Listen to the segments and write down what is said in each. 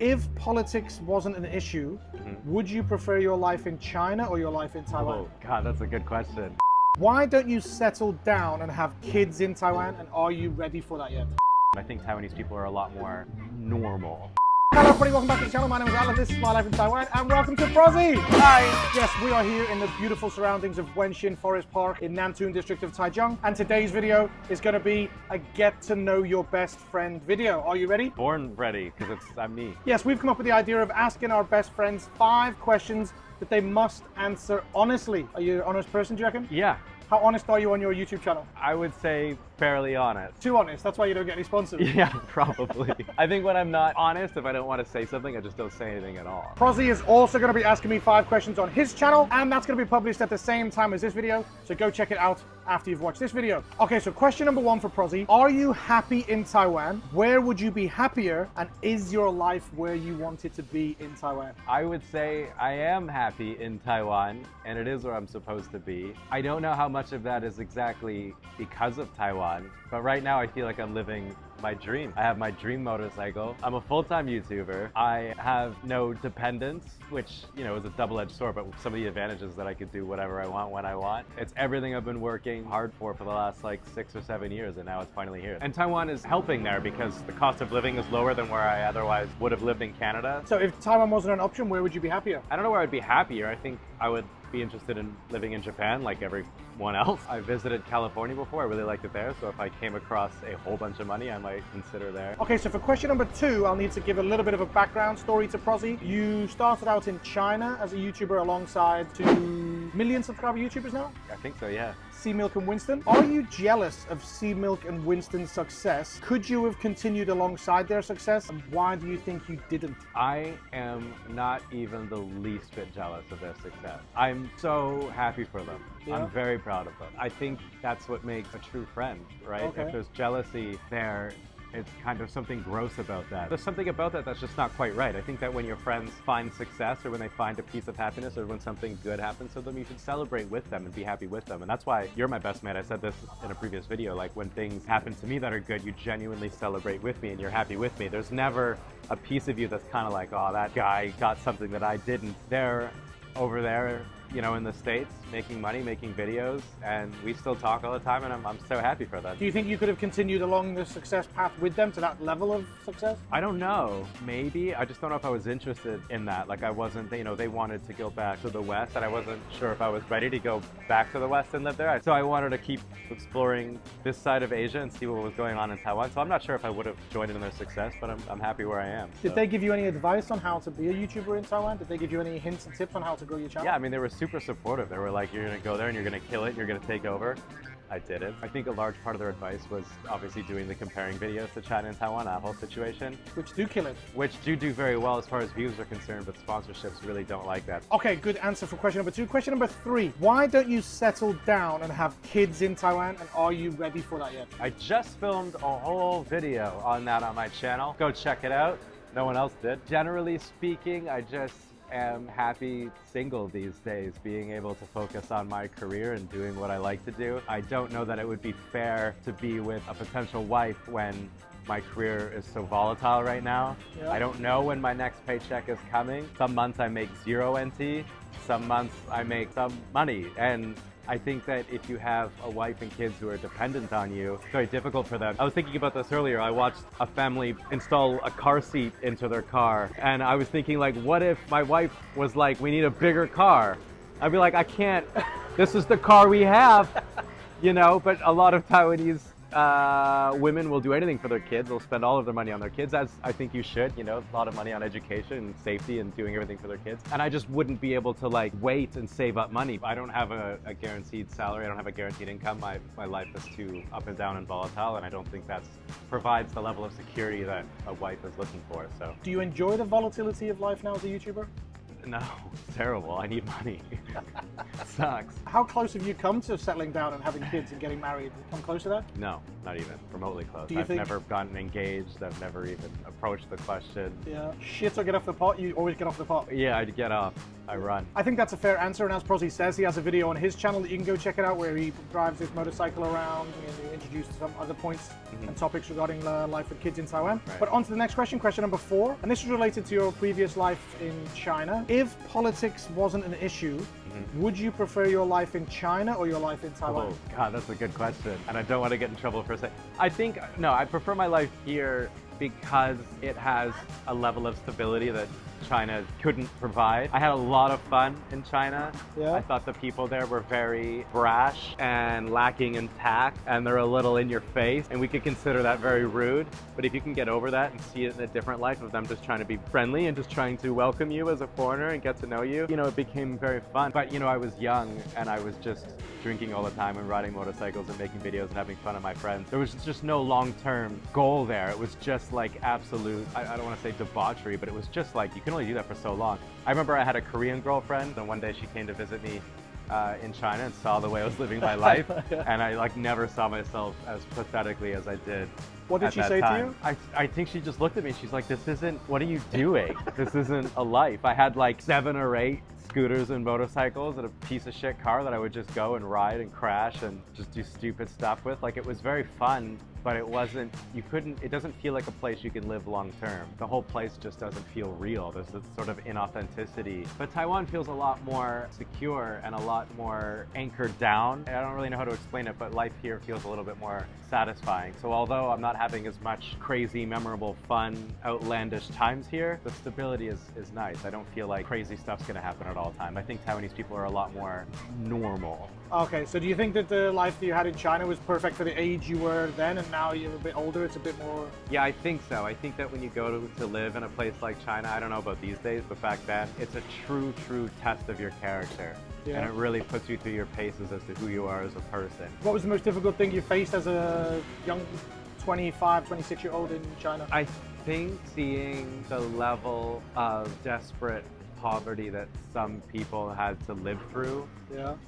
If politics wasn't an issue, would you prefer your life in China or your life in Taiwan? Oh, God, that's a good question. Why don't you settle down and have kids in Taiwan, and are you ready for that yet? I think Taiwanese people are a lot more normal. Hello everybody, welcome back to the channel. My name is Allan, this is my life in Taiwan, and welcome to Prozzie! Hi! Yes, we are here in the beautiful surroundings of Wenshin Forest Park in Nantun district of Taichung, and today's video is going to be a get to know your best friend video. Are you ready? Born ready, because I'm me. Yes, we've come up with the idea of asking our best friends 5 questions that they must answer honestly. Are you an honest person, do you reckon? Yeah, How honest are you on your YouTube channel? I would say fairly honest. Too honest, that's why you don't get any sponsors. Yeah, probably. I think when I'm not honest, if I don't want to say something, I just don't say anything at all. Prozzie is also going to be asking me 5 questions on his channel, and that's going to be published at the same time as this video, so go check it out after you've watched this video. Okay, so question number 1 for Prozzie. Are you happy in Taiwan? Where would you be happier? And is your life where you want it to be in Taiwan? I would say I am happy in Taiwan, and it is where I'm supposed to be. I don't know how much of that is exactly because of Taiwan, but right now I feel like I'm living my dream. I have my dream motorcycle. I'm a full-time YouTuber. I have no dependents, which, you know, is a double-edged sword, but some of the advantages that I could do whatever I want when I want. It's everything I've been working hard for the last like 6 or 7 years, and now it's finally here. And Taiwan is helping there because the cost of living is lower than where I otherwise would have lived in Canada. So if Taiwan wasn't an option, where would you be happier? I don't know where I'd be happier. I think I would be interested in living in Japan like everyone else. I visited California before. I really liked it there. So if I came across a whole bunch of money, I might consider there. Okay, so for question number 2, I'll need to give a little bit of a background story to Prozzie. You started out in China as a YouTuber alongside 2 million subscriber YouTubers now? I think so, yeah. C Milk and Winston. Are you jealous of C Milk and Winston's success? Could you have continued alongside their success? And why do you think you didn't? I am not even the least bit jealous of their success. I'm so happy for them. Yeah. I'm very proud of them. I think that's what makes a true friend, right? Okay. If there's jealousy there, it's kind of something gross about that. There's something about that that's just not quite right. I think that when your friends find success or when they find a piece of happiness or when something good happens to them, you should celebrate with them and be happy with them. And that's why you're my best mate. I said this in a previous video, like when things happen to me that are good, you genuinely celebrate with me and you're happy with me. There's never a piece of you that's kind of like, oh, that guy got something that I didn't. They're over there, you know, in the States, making money, making videos, and we still talk all the time, and I'm so happy for that. Do you think you could have continued along the success path with them to that level of success? I don't know, maybe. I just don't know if I was interested in that. Like I wasn't, you know, they wanted to go back to the West, and I wasn't sure if I was ready to go back to the West and live there. So I wanted to keep exploring this side of Asia and see what was going on in Taiwan. So I'm not sure if I would have joined in their success, but I'm happy where I am. Did they give you any advice on how to be a YouTuber in Taiwan? Did they give you any hints and tips on how to grow your channel? Yeah, I mean, they were super supportive. They were like, you're gonna go there and you're gonna kill it, you're gonna take over. I did it. I think a large part of their advice was obviously doing the comparing videos to China and Taiwan, that whole situation. Which do kill it. Which do very well as far as views are concerned, but sponsorships really don't like that. Okay, good answer for question number 2. Question number 3. Why don't you settle down and have kids in Taiwan, and are you ready for that yet? I just filmed a whole video on that on my channel. Go check it out. No one else did. Generally speaking, I just am happy single these days, being able to focus on my career and doing what I like to do. I don't know that it would be fair to be with a potential wife when my career is so volatile right now. Yeah. I don't know when my next paycheck is coming. Some months I make 0 NT, some months I make some money. And I think that if you have a wife and kids who are dependent on you, it's very difficult for them. I was thinking about this earlier. I watched a family install a car seat into their car. And I was thinking, like, what if my wife was like, we need a bigger car? I'd be like, I can't, this is the car we have, you know? But a lot of Taiwanese women will do anything for their kids. They'll spend all of their money on their kids, as I think you should, you know, a lot of money on education and safety and doing everything for their kids. And I just wouldn't be able to like wait and save up money. I don't have a guaranteed salary. I don't have a guaranteed income. My life is too up and down and volatile, and I don't think that provides the level of security that a wife is looking for. So, do you enjoy the volatility of life now as a YouTuber? No, terrible. I need money. Sucks. How close have you come to settling down and having kids and getting married? Come close to that? No, not even remotely close. Do you I've think... never gotten engaged. I've never even approached the question. Yeah. Shit or get off the pot? You always get off the pot. Yeah, I'd get off. I run. I think that's a fair answer, and as Prozzie says, he has a video on his channel that you can go check it out where he drives his motorcycle around and he introduces some other points and topics regarding life with kids in Taiwan. Right. But on to the next question, question number 4, and this is related to your previous life in China. If politics wasn't an issue, would you prefer your life in China or your life in Taiwan? Oh, God, that's a good question. And I don't want to get in trouble for saying. I think, no, I prefer my life here because it has a level of stability that China couldn't provide. I had a lot of fun in China. Yeah. I thought the people there were very brash and lacking in tact, and they're a little in your face, and we could consider that very rude. But if you can get over that and see it in a different life of them just trying to be friendly and just trying to welcome you as a foreigner and get to know you, you know, it became very fun. But, you know, I was young and I was just drinking all the time and riding motorcycles and making videos and having fun with my friends. There was just no long-term goal there. It was just like absolute, I don't want to say debauchery, but it was just like, you can only do that for so long. I remember I had a Korean girlfriend, and one day she came to visit me in China and saw the way I was living my life, and I like never saw myself as pathetically as I did. What did she say to you? I think she just looked at me. She's like, "This isn't. What are you doing? This isn't a life." I had like 7 or 8 scooters and motorcycles and a piece of shit car that I would just go and ride and crash and just do stupid stuff with. Like, it was very fun, but it wasn't, it doesn't feel like a place you can live long term. The whole place just doesn't feel real. There's this sort of inauthenticity. But Taiwan feels a lot more secure and a lot more anchored down. I don't really know how to explain it, but life here feels a little bit more satisfying. So although I'm not having as much crazy, memorable, fun, outlandish times here, the stability is nice. I don't feel like crazy stuff's gonna happen at all time. I think Taiwanese people are a lot more normal. Okay, so do you think that the life that you had in China was perfect for the age you were then, and now you're a bit older, it's a bit more... Yeah, I think so. I think that when you go to live in a place like China, I don't know about these days, but back then, it's a true test of your character. Yeah. And it really puts you through your paces as to who you are as a person. What was the most difficult thing you faced as a young 25, 26-year-old in China? I think seeing the level of desperate poverty that some people had to live through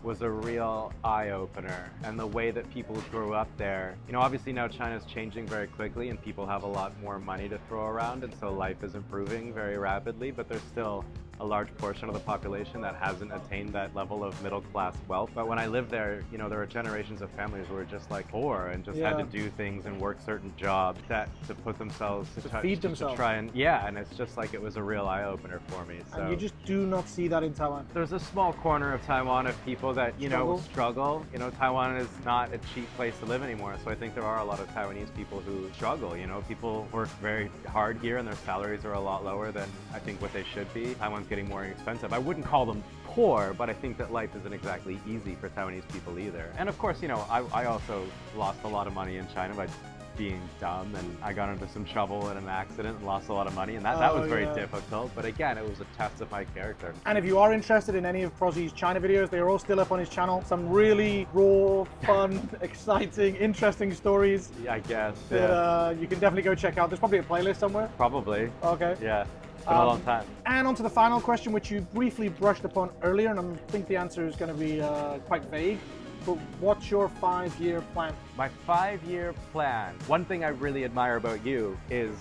was a real eye-opener. And the way that people grew up there, you know, obviously now China's changing very quickly and people have a lot more money to throw around, and so life is improving very rapidly, but there's still a large portion of the population that hasn't attained that level of middle-class wealth. But when I lived there, you know, there were generations of families who were just like poor and just had to do things and work certain jobs that to put themselves to feed themselves. To try and and it's just like, it was a real eye-opener for me. So and you just do not see that in Taiwan. There's a small corner of Taiwan of people that know struggle. You know, Taiwan is not a cheap place to live anymore, so I think there are a lot of Taiwanese people who struggle. You know, people work very hard here and their salaries are a lot lower than I think what they should be. Taiwan's getting more expensive. I wouldn't call them poor, but I think that life isn't exactly easy for Taiwanese people either. And of course, you know, I also lost a lot of money in China by being dumb, and I got into some trouble in an accident and lost a lot of money, and that was very difficult. But again, it was a test of my character. And if you are interested in any of Prozzie's China videos, they are all still up on his channel. Some really raw, fun, exciting, interesting stories. Yeah, I guess. That you can definitely go check out. There's probably a playlist somewhere. Probably. Okay. Yeah. It's been a long time. And on to the final question, which you briefly brushed upon earlier, and I think the answer is going to be quite vague. But what's your 5-year plan? My 5-year plan. One thing I really admire about you is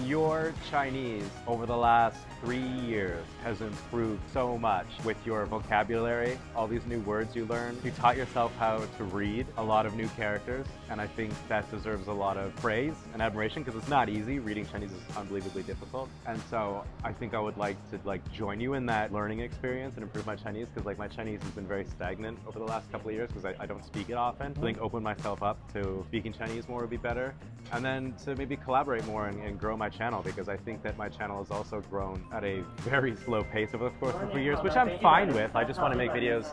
your Chinese over the last 3 years has improved so much with your vocabulary, all these new words you learn. You taught yourself how to read a lot of new characters, and I think that deserves a lot of praise and admiration because it's not easy. Reading Chinese is unbelievably difficult, and so I think I would like to join you in that learning experience and improve my Chinese, because my Chinese has been very stagnant over the last couple of years because I don't speak it often. I think open myself up to speaking Chinese more would be better, and then to maybe collaborate more and grow my channel, because I think that my channel has also grown at a very slow pace over the course of a few years, which I'm fine with. I just want to make videos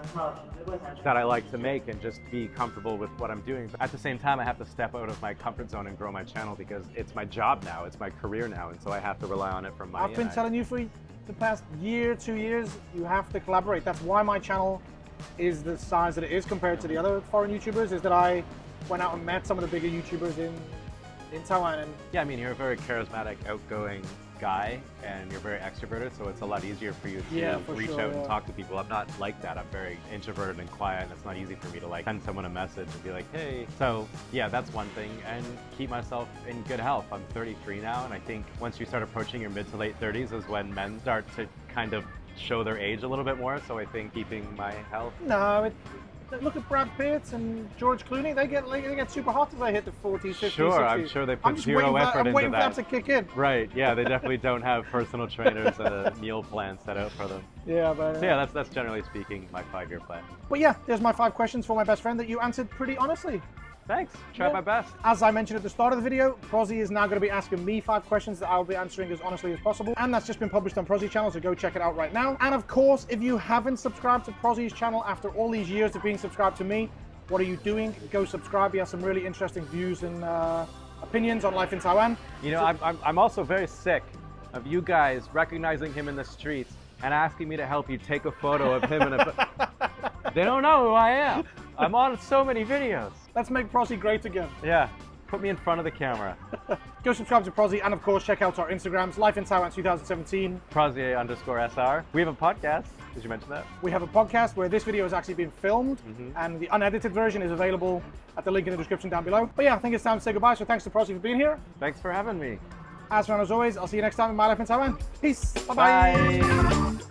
that I like to make and just be comfortable with what I'm doing. But at the same time, I have to step out of my comfort zone and grow my channel because it's my job now, it's my career now, and so I have to rely on it for money. I've been telling you for the past year, 2 years, you have to collaborate. That's why my channel is the size that it is compared to the other foreign YouTubers, is that I went out and met some of the bigger YouTubers in Taiwan. And yeah, I mean, you're a very charismatic, outgoing guy and you're very extroverted, so it's a lot easier for you to reach out and talk to people. I'm not like that. I'm very introverted and quiet, and it's not easy for me to like send someone a message and be like, hey. So yeah, that's one thing, and keep myself in good health. I'm 33 now, and I think once you start approaching your mid to late 30s is when men start to kind of show their age a little bit more. So I think keeping my health. No, look at Brad Pitt and George Clooney. They get super hot as they hit the 40s, 50s, Sure, 60s. I'm sure they put zero effort into that. I'm waiting for that to kick in. Right, yeah, they definitely don't have personal trainers and a meal plan set out for them. Yeah, but... So yeah, that's generally speaking my 5-year plan. But yeah, there's my 5 questions for my best friend that you answered pretty honestly. Thanks, try my best. As I mentioned at the start of the video, Prozzie is now going to be asking me 5 questions that I'll be answering as honestly as possible. And that's just been published on Prozzie channel, so go check it out right now. And of course, if you haven't subscribed to Prozzie's channel after all these years of being subscribed to me, what are you doing? Go subscribe. He has some really interesting views and opinions on life in Taiwan. You know, I'm also very sick of you guys recognizing him in the streets and asking me to help you take a photo of him. They don't know who I am. I'm on so many videos. Let's make Prozzie great again. Yeah, put me in front of the camera. Go subscribe to Prozzie, and of course check out our Instagrams, Life in Taiwan 2017. Prozzie_SR. We have a podcast. Did you mention that? We have a podcast where this video is actually being filmed, and the unedited version is available at the link in the description down below. But yeah, I think it's time to say goodbye, so thanks to Prozzie for being here. Thanks for having me. As always, I'll see you next time in My Life in Taiwan. Peace. Bye-bye. Bye.